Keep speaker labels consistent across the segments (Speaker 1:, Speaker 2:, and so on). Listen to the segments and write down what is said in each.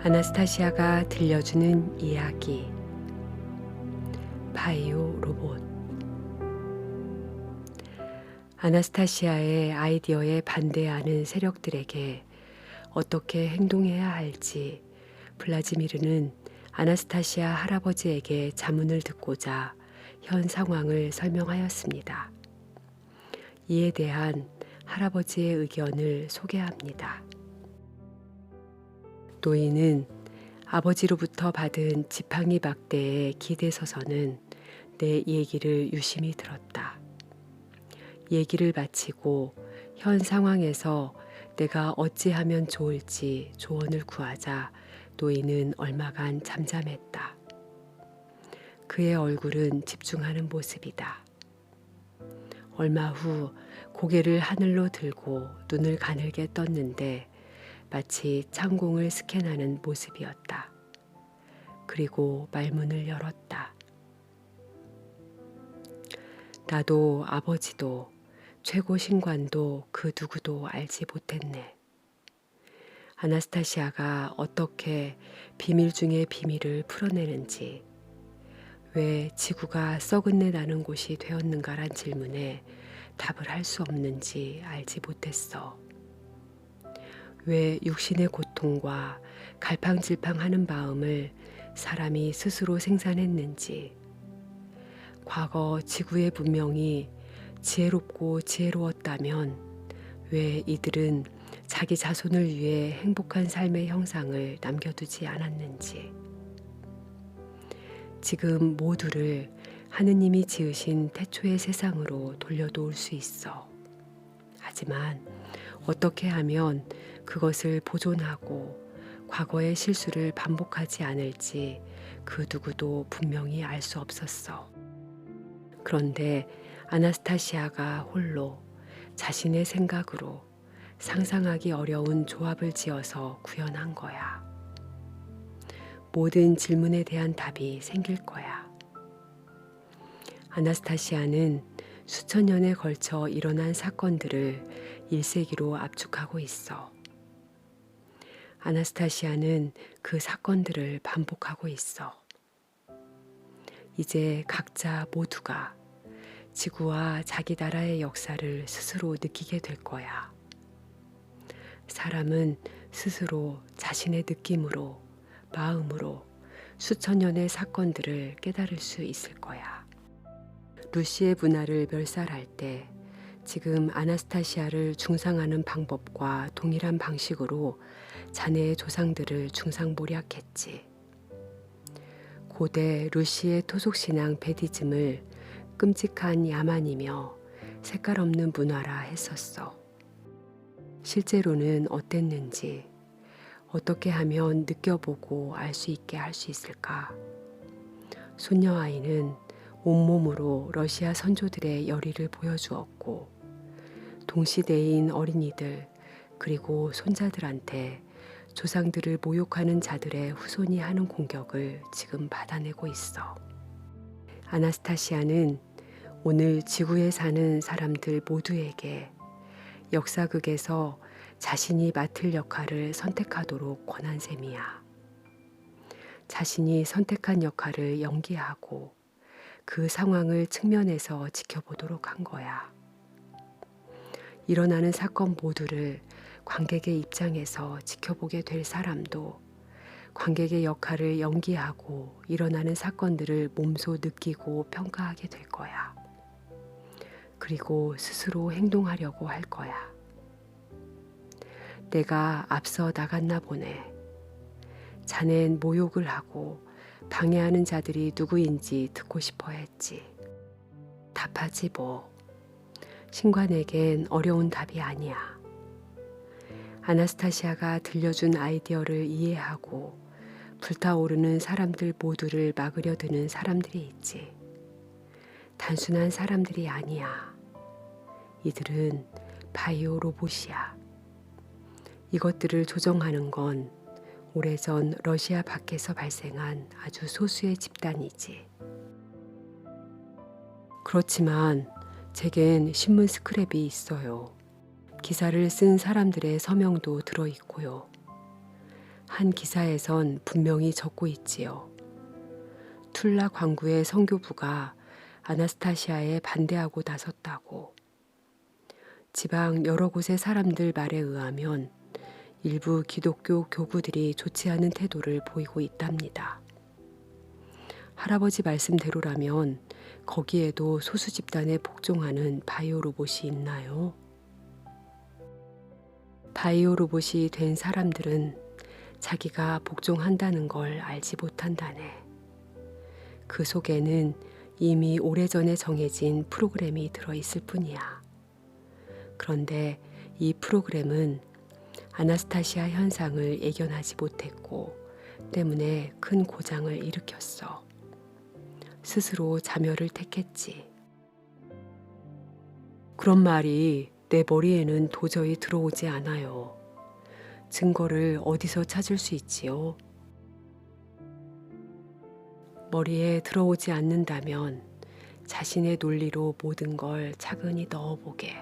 Speaker 1: 아나스타시아가 들려주는 이야기. 바이오 로봇. 아나스타시아의 아이디어에 반대하는 세력들에게 어떻게 행동해야 할지 블라지미르는 아나스타시아 할아버지에게 자문을 듣고자 현 상황을 설명하였습니다. 이에 대한 할아버지의 의견을 소개합니다. 노인은 아버지로부터 받은 지팡이 박대에 기대서서는 내 얘기를 유심히 들었다. 얘기를 마치고 현 상황에서 내가 어찌하면 좋을지 조언을 구하자 노인은 얼마간 잠잠했다. 그의 얼굴은 집중하는 모습이다. 얼마 후 고개를 하늘로 들고 눈을 가늘게 떴는데 마치 창공을 스캔하는 모습이었다. 그리고 말문을 열었다. 나도 아버지도 최고 신관도 그 누구도 알지 못했네. 아나스타시아가 어떻게 비밀 중의 비밀을 풀어내는지, 왜 지구가 썩은내 나는 곳이 되었는가란 질문에 답을 할 수 없는지 알지 못했어. 왜 육신의 고통과 갈팡질팡하는 마음을 사람이 스스로 생산했는지, 과거 지구의 문명이 지혜롭고 지혜로웠다면 왜 이들은 자기 자손을 위해 행복한 삶의 형상을 남겨두지 않았는지, 지금 모두를 하느님이 지으신 태초의 세상으로 돌려놓을 수 있어. 하지만 어떻게 하면 그것을 보존하고 과거의 실수를 반복하지 않을지 그 누구도 분명히 알 수 없었어. 그런데 아나스타시아가 홀로 자신의 생각으로 상상하기 어려운 조합을 지어서 구현한 거야. 모든 질문에 대한 답이 생길 거야. 아나스타시아는 수천 년에 걸쳐 일어난 사건들을 일세기로 압축하고 있어. 아나스타시아는 그 사건들을 반복하고 있어. 이제 각자 모두가 지구와 자기 나라의 역사를 스스로 느끼게 될 거야. 사람은 스스로 자신의 느낌으로, 마음으로 수천 년의 사건들을 깨달을 수 있을 거야. 루시의 문화를 멸살할 때 지금 아나스타시아를 중상하는 방법과 동일한 방식으로 자네의 조상들을 중상모략했지. 고대 루시의 토속신앙 베디즘을 끔찍한 야만이며 색깔 없는 문화라 했었어. 실제로는 어땠는지, 어떻게 하면 느껴보고 알 수 있게 할 수 있을까? 손녀아이는 온몸으로 러시아 선조들의 열의를 보여주었고, 동시대인 어린이들 그리고 손자들한테 조상들을 모욕하는 자들의 후손이 하는 공격을 지금 받아내고 있어. 아나스타시아는 오늘 지구에 사는 사람들 모두에게 역사극에서 자신이 맡을 역할을 선택하도록 권한 셈이야. 자신이 선택한 역할을 연기하고 그 상황을 측면에서 지켜보도록 한 거야. 일어나는 사건 모두를 관객의 입장에서 지켜보게 될 사람도 관객의 역할을 연기하고 일어나는 사건들을 몸소 느끼고 평가하게 될 거야. 그리고 스스로 행동하려고 할 거야. 내가 앞서 나갔나 보네. 자넨 모욕을 하고 방해하는 자들이 누구인지 듣고 싶어 했지. 답하지 뭐. 신관에겐 어려운 답이 아니야. 아나스타시아가 들려준 아이디어를 이해하고 불타오르는 사람들 모두를 막으려 드는 사람들이 있지. 단순한 사람들이 아니야. 이들은 바이오 로봇이야. 이것들을 조정하는 건 오래전 러시아 밖에서 발생한 아주 소수의 집단이지. 그렇지만 제겐 신문 스크랩이 있어요. 기사를 쓴 사람들의 서명도 들어있고요. 한 기사에선 분명히 적고 있지요. 툴라 광구의 선교부가 아나스타시아에 반대하고 나섰다고. 지방 여러 곳의 사람들 말에 의하면 일부 기독교 교구들이 좋지 않은 태도를 보이고 있답니다. 할아버지 말씀대로라면 거기에도 소수 집단에 복종하는 바이오 로봇이 있나요? 바이오 로봇이 된 사람들은 자기가 복종한다는 걸 알지 못한다네. 그 속에는 이미 오래전에 정해진 프로그램이 들어있을 뿐이야. 그런데 이 프로그램은 아나스타시아 현상을 예견하지 못했고 때문에 큰 고장을 일으켰어. 스스로 자멸을 택했지. 그런 말이 내 머리에는 도저히 들어오지 않아요. 증거를 어디서 찾을 수 있지요? 머리에 들어오지 않는다면 자신의 논리로 모든 걸 차근히 넣어보게.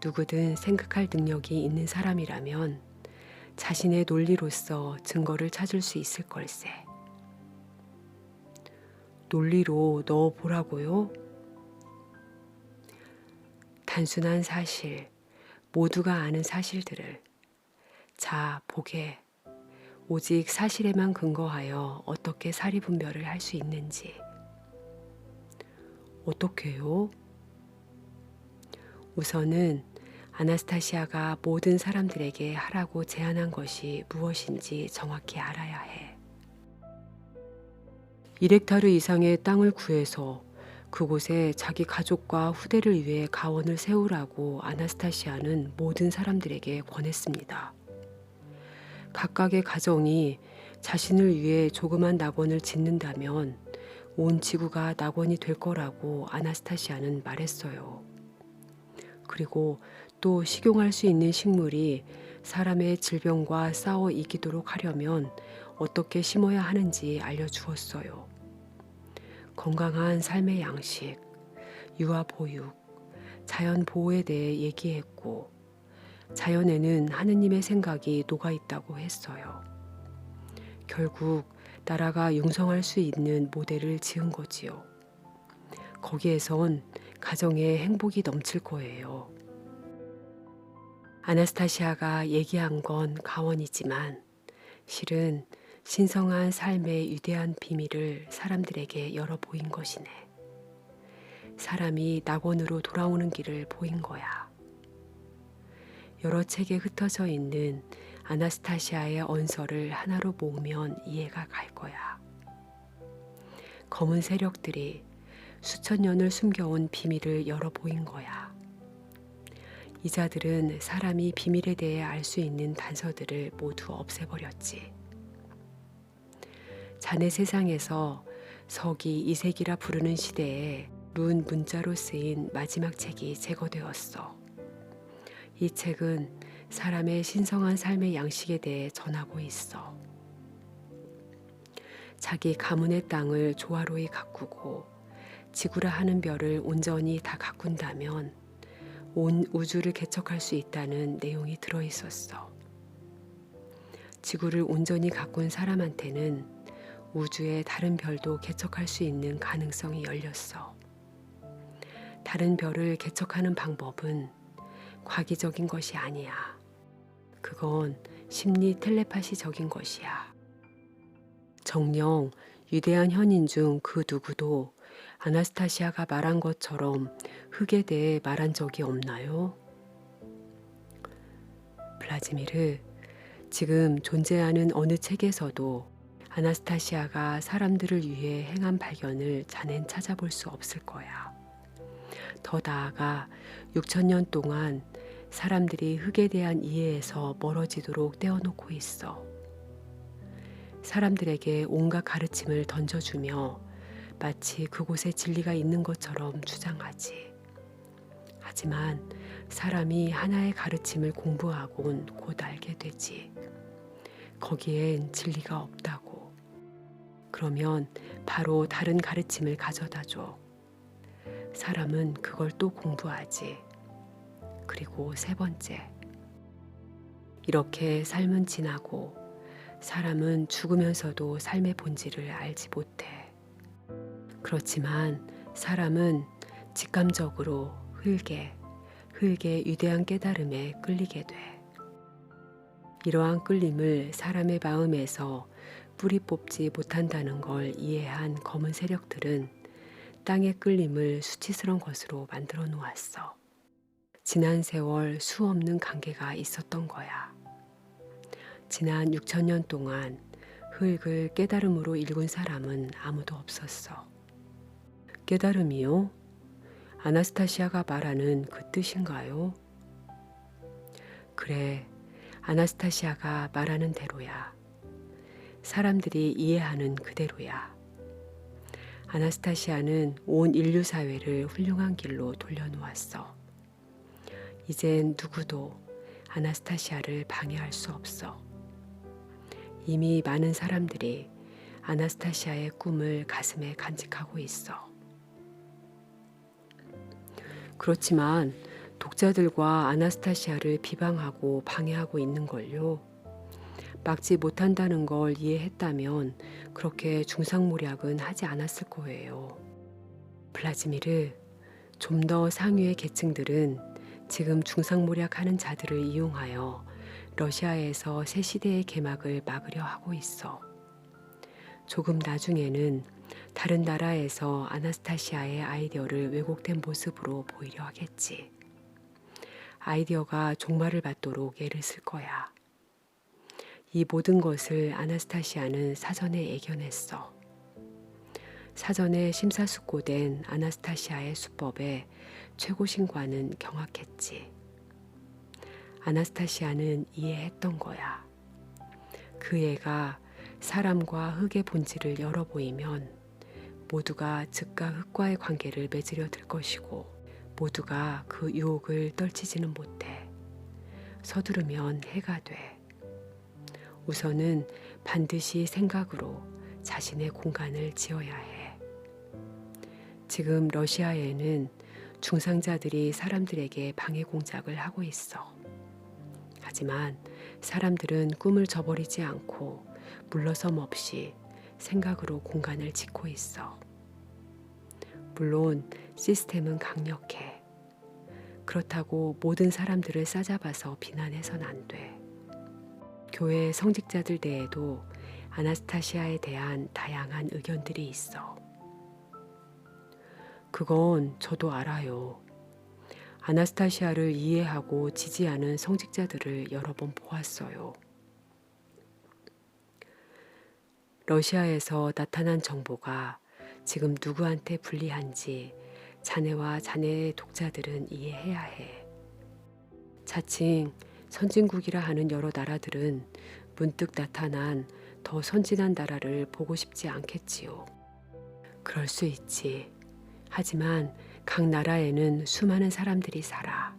Speaker 1: 누구든 생각할 능력이 있는 사람이라면 자신의 논리로서 증거를 찾을 수 있을 걸세. 논리로 넣어보라고요? 단순한 사실, 모두가 아는 사실들을 자, 보게. 오직 사실에만 근거하여 어떻게 사리분별을 할 수 있는지. 어떻게요? 우선은 아나스타시아가 모든 사람들에게 하라고 제안한 것이 무엇인지 정확히 알아야 해. 1헥타르 이상의 땅을 구해서 그곳에 자기 가족과 후대를 위해 가원을 세우라고 아나스타시아는 모든 사람들에게 권했습니다. 각각의 가정이 자신을 위해 조그만 낙원을 짓는다면 온 지구가 낙원이 될 거라고 아나스타시아는 말했어요. 그리고 또 식용할 수 있는 식물이 사람의 질병과 싸워 이기도록 하려면 어떻게 심어야 하는지 알려주었어요. 건강한 삶의 양식, 유아 보육, 자연 보호에 대해 얘기했고 자연에는 하느님의 생각이 녹아있다고 했어요. 결국 나라가 융성할 수 있는 모델을 지은 거지요. 거기에선 가정에 행복이 넘칠 거예요. 아나스타시아가 얘기한 건 가원이지만 실은 신성한 삶의 위대한 비밀을 사람들에게 열어 보인 것이네. 사람이 낙원으로 돌아오는 길을 보인 거야. 여러 책에 흩어져 있는 아나스타시아의 언서를 하나로 모으면 이해가 갈 거야. 검은 세력들이 수천 년을 숨겨온 비밀을 열어 보인 거야. 이 자들은 사람이 비밀에 대해 알 수 있는 단서들을 모두 없애버렸지. 자네 세상에서 서기 2세기라 부르는 시대에 룬 문자로 쓰인 마지막 책이 제거되었어. 이 책은 사람의 신성한 삶의 양식에 대해 전하고 있어. 자기 가문의 땅을 조화로이 가꾸고 지구라 하는 별을 온전히 다 가꾼다면 온 우주를 개척할 수 있다는 내용이 들어있었어. 지구를 온전히 가꾼 사람한테는 우주의 다른 별도 개척할 수 있는 가능성이 열렸어. 다른 별을 개척하는 방법은 과기적인 것이 아니야. 그건 심리 텔레파시적인 것이야. 정녕 위대한 현인 중 그 누구도 아나스타시아가 말한 것처럼 흙에 대해 말한 적이 없나요? 블라지미르, 지금 존재하는 어느 책에서도 아나스타시아가 사람들을 위해 행한 발견을 자넨 찾아볼 수 없을 거야. 더 나아가 6,000년 동안 사람들이 흙에 대한 이해에서 멀어지도록 떼어놓고 있어. 사람들에게 온갖 가르침을 던져주며 마치 그곳에 진리가 있는 것처럼 주장하지. 하지만 사람이 하나의 가르침을 공부하곤 곧 알게 되지. 거기엔 진리가 없다고. 그러면 바로 다른 가르침을 가져다 줘. 사람은 그걸 또 공부하지. 그리고 세 번째, 이렇게 삶은 지나고 사람은 죽으면서도 삶의 본질을 알지 못해. 그렇지만 사람은 직감적으로 흙의 위대한 깨달음에 끌리게 돼. 이러한 끌림을 사람의 마음에서 뿌리 뽑지 못한다는 걸 이해한 검은 세력들은 땅의 끌림을 수치스러운 것으로 만들어 놓았어. 지난 세월 수없는 관계가 있었던 거야. 지난 6천년 동안 흙을 깨달음으로 일군 사람은 아무도 없었어. 깨달음이요? 아나스타시아가 말하는 그 뜻인가요? 그래, 아나스타시아가 말하는 대로야. 사람들이 이해하는 그대로야. 아나스타시아는 온 인류 사회를 훌륭한 길로 돌려놓았어. 이젠 누구도 아나스타시아를 방해할 수 없어. 이미 많은 사람들이 아나스타시아의 꿈을 가슴에 간직하고 있어. 그렇지만 독자들과 아나스타시아를 비방하고 방해하고 있는 걸요. 막지 못한다는 걸 이해했다면 그렇게 중상모략은 하지 않았을 거예요. 블라지미르, 좀 더 상위의 계층들은 지금 중상모략하는 자들을 이용하여 러시아에서 새 시대의 개막을 막으려 하고 있어. 조금 나중에는 다른 나라에서 아나스타시아의 아이디어를 왜곡된 모습으로 보이려 하겠지. 아이디어가 종말을 받도록 애를 쓸 거야. 이 모든 것을 아나스타시아는 사전에 예견했어. 사전에 심사숙고된 아나스타시아의 수법에 최고신과는 경악했지. 아나스타시아는 이해했던 거야. 그 애가 사람과 흙의 본질을 열어보이면 모두가 즉과 흙과의 관계를 맺으려 들 것이고 모두가 그 유혹을 떨치지는 못해. 서두르면 해가 돼. 우선은 반드시 생각으로 자신의 공간을 지어야 해. 지금 러시아에는 중상자들이 사람들에게 방해 공작을 하고 있어. 하지만 사람들은 꿈을 저버리지 않고 물러섬 없이 생각으로 공간을 짓고 있어. 물론 시스템은 강력해. 그렇다고 모든 사람들을 싸잡아서 비난해선 안 돼. 교회 성직자들 내에도 아나스타시아에 대한 다양한 의견들이 있어. 그건 저도 알아요. 아나스타시아를 이해하고 지지하는 성직자들을 여러 번 보았어요. 러시아에서 나타난 정보가 지금 누구한테 불리한지 자네와 자네의 독자들은 이해해야 해. 자칭 선진국이라 하는 여러 나라들은 문득 나타난 더 선진한 나라를 보고 싶지 않겠지요. 그럴 수 있지. 하지만 각 나라에는 수많은 사람들이 살아.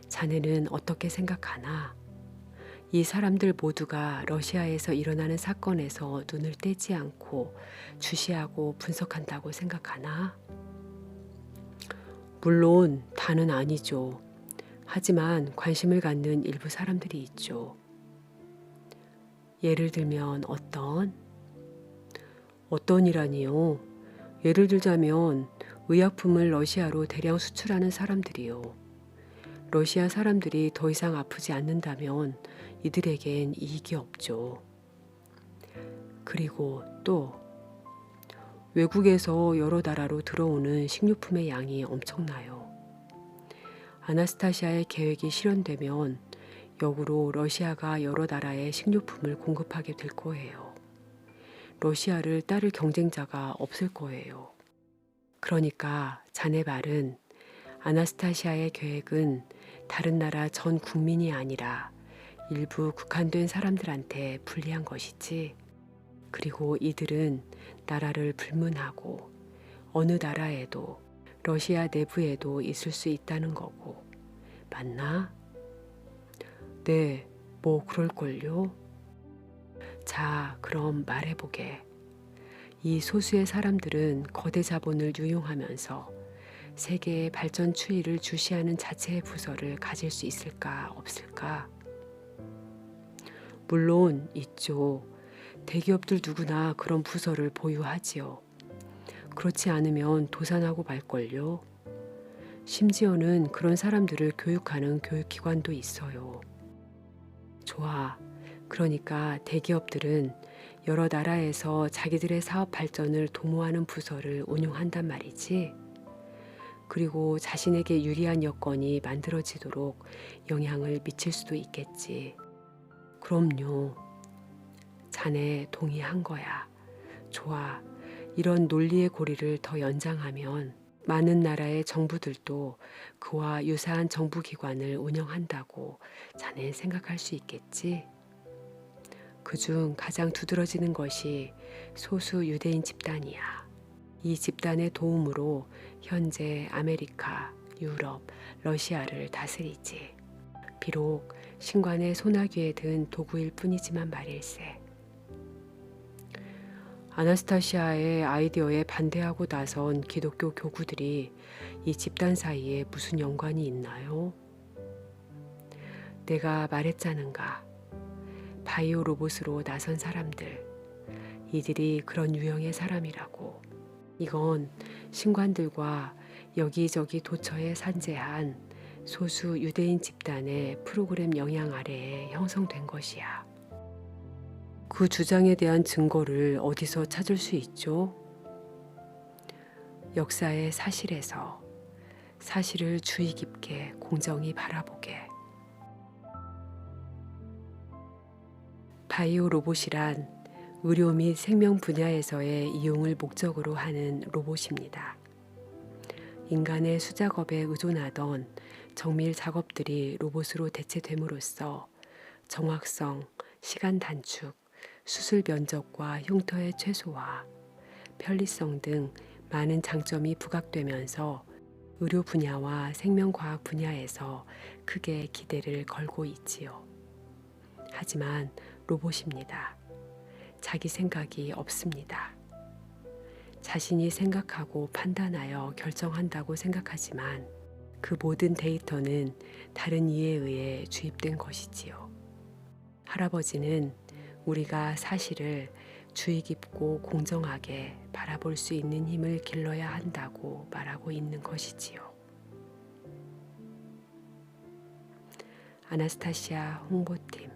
Speaker 1: 자네는 어떻게 생각하나? 이 사람들 모두가 러시아에서 일어나는 사건에서 눈을 떼지 않고 주시하고 분석한다고 생각하나? 물론 다는 아니죠. 하지만 관심을 갖는 일부 사람들이 있죠. 예를 들면 어떤이라니요? 예를 들자면 의약품을 러시아로 대량 수출하는 사람들이요. 러시아 사람들이 더 이상 아프지 않는다면 이들에겐 이익이 없죠. 그리고 또 외국에서 여러 나라로 들어오는 식료품의 양이 엄청나요. 아나스타시아의 계획이 실현되면 역으로 러시아가 여러 나라에 식료품을 공급하게 될 거예요. 러시아를 따를 경쟁자가 없을 거예요. 그러니까 자네 말은 아나스타시아의 계획은 다른 나라 전 국민이 아니라 일부 국한된 사람들한테 불리한 것이지. 그리고 이들은 나라를 불문하고 어느 나라에도 러시아 내부에도 있을 수 있다는 거고. 맞나? 네, 뭐 그럴걸요. 자, 그럼 말해보게. 이 소수의 사람들은 거대 자본을 유용하면서 세계의 발전 추이를 주시하는 자체의 부서를 가질 수 있을까 없을까? 물론 있죠. 대기업들 누구나 그런 부서를 보유하지요. 그렇지 않으면 도산하고 말걸요. 심지어는 그런 사람들을 교육하는 교육기관도 있어요. 좋아. 그러니까 대기업들은 여러 나라에서 자기들의 사업 발전을 도모하는 부서를 운영한단 말이지. 그리고 자신에게 유리한 여건이 만들어지도록 영향을 미칠 수도 있겠지. 그럼요. 자네 동의한 거야. 좋아. 이런 논리의 고리를 더 연장하면 많은 나라의 정부들도 그와 유사한 정부기관을 운영한다고 자네 생각할 수 있겠지? 그중 가장 두드러지는 것이 소수 유대인 집단이야. 이 집단의 도움으로 현재 아메리카, 유럽, 러시아를 다스리지. 비록 신관의 소나귀에 든 도구일 뿐이지만 말일세. 아나스타시아의 아이디어에 반대하고 나선 기독교 교구들이 이 집단 사이에 무슨 연관이 있나요? 내가 말했자는가. 바이오 로봇으로 나선 사람들. 이들이 그런 유형의 사람이라고. 이건 신관들과 여기저기 도처에 산재한 소수 유대인 집단의 프로그램 영향 아래에 형성된 것이야. 그 주장에 대한 증거를 어디서 찾을 수 있죠? 역사의 사실에서 사실을 주의 깊게 공정히 바라보게. 바이오 로봇이란 의료 및 생명 분야에서의 이용을 목적으로 하는 로봇입니다. 인간의 수작업에 의존하던 정밀 작업들이 로봇으로 대체됨으로써 정확성, 시간 단축, 수술 면적과 흉터의 최소화, 편리성 등 많은 장점이 부각되면서 의료 분야와 생명과학 분야에서 크게 기대를 걸고 있지요. 하지만 로봇입니다. 자기 생각이 없습니다. 자신이 생각하고 판단하여 결정한다고 생각하지만 그 모든 데이터는 다른 이에 의해 주입된 것이지요. 할아버지는 우리가 사실을 주의 깊고 공정하게 바라볼 수 있는 힘을 길러야 한다고 말하고 있는 것이지요. 아나스타시아 홍보팀